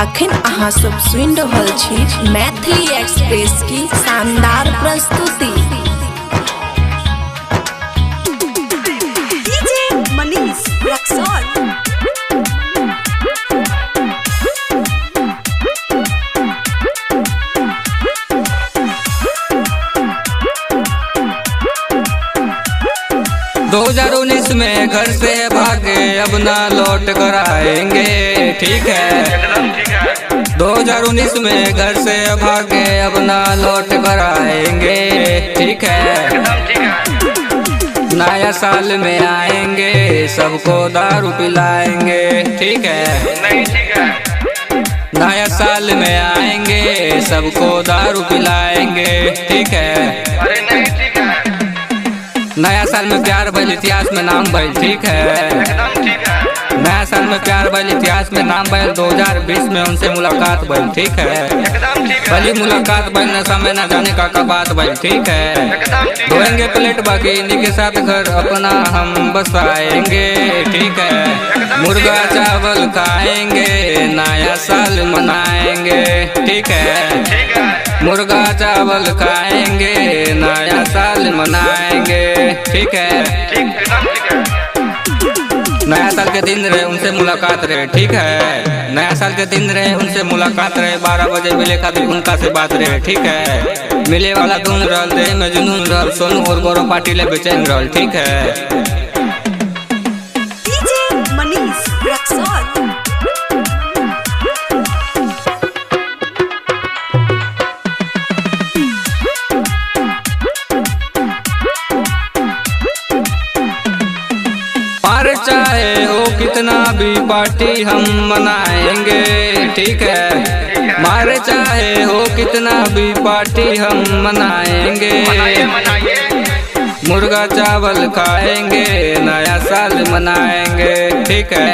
अखन अहाँ सब सुनि रहल छी मैथिली एक्सप्रेस की शानदार प्रस्तुति। डीजे मनीष रक्सौल। दो 2019 में घर से भागे अब ना लौट कर आएंगे, ठीक है। 2019 में घर से भागे अब ना लौट कर आएंगे, ठीक है। नया साल में आएंगे सबको दारू पिलाएंगे, ठीक है। नया साल में आएंगे सबको दारू पिलाएंगे, ठीक है। नया साल में प्यार भइल इतिहास में नाम भइल, ठीक है। नया साल में प्यार भइल इतिहास में नाम भइल। 2020 में उनसे मुलाकात भइल, ठीक है। पहली मुलाकात भइल नशा में न जाने का बात भइल, ठीक है। धोएंगे प्लेट बाकी इन्हीं के साथ घर अपना हम बसाएंगे, ठीक है। मुर्गा चावल खाएंगे नया साल मनाएंगे, ठीक है। मुर्गा चावल खाएंगे नया साल मनाएंगे, ठीक है। नया साल के दिन रहे उनसे मुलाकात रहे, ठीक है। नया साल के दिन रहे उनसे मुलाकात रहे। 12 बजे मिले खातिर उनका से बात रहे, ठीक है। मिले वाला धुन रहल देह में जुनून रहल। सोनू और गौरव पाटिल बेचैन रहल, ठीक है। डीजे मनीष रक्सौल। मार चाहे हो कितना भी पार्टी हम मनाएंगे, ठीक है। मार चाहे हो कितना भी पार्टी हम मनाएंगे। मुर्गा चावल खाएंगे नया साल मनाएंगे, ठीक है।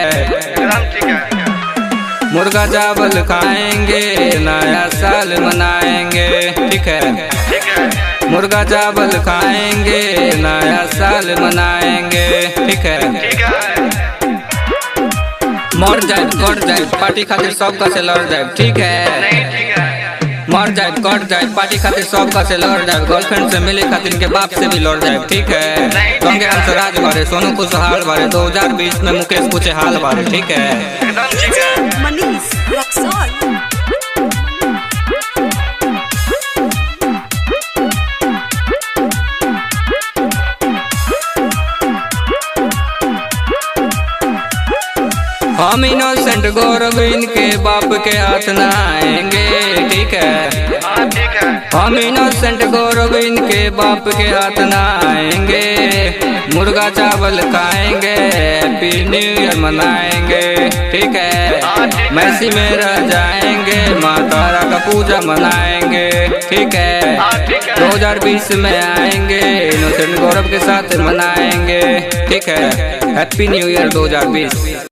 मुर्गा चावल खाएंगे नया साल मनाएंगे, ठीक है। मुर्गा चावल खाएंगे नया साल मनाएंगे, ठीक है। मर जाए कट जाए पार्टी खातिर सब का से लड़ जाए, ठीक है। मर जाए कट जाए पार्टी खातिर सब का से लड़ जाए। गर्लफ्रेंड से मिले खातिर इनके बाप से भी लड़ जाए, ठीक है। गंगे अंतराज बारे सोनू खुशहाल बारे 2020 में मुकेश पूछे हाल बारे, ठीक है। डीजे मनीष रक्सौल। हम इनोसेंट गौरव इनके बाप के हाथ न आएंगे, ठीक है। हम इनोसेंट गौरव इनके बाप के हाथ न आएंगे। मुर्गा चावल खाएंगे हैप्पी न्यू ईयर मनाएंगे, ठीक है। मैसी में रह जाएंगे माँ तारा का पूजा मनाएंगे, ठीक है। 2020 में आएंगे इनोसेंट गौरव के साथ मनाएंगे, ठीक है। Happy new year 2020।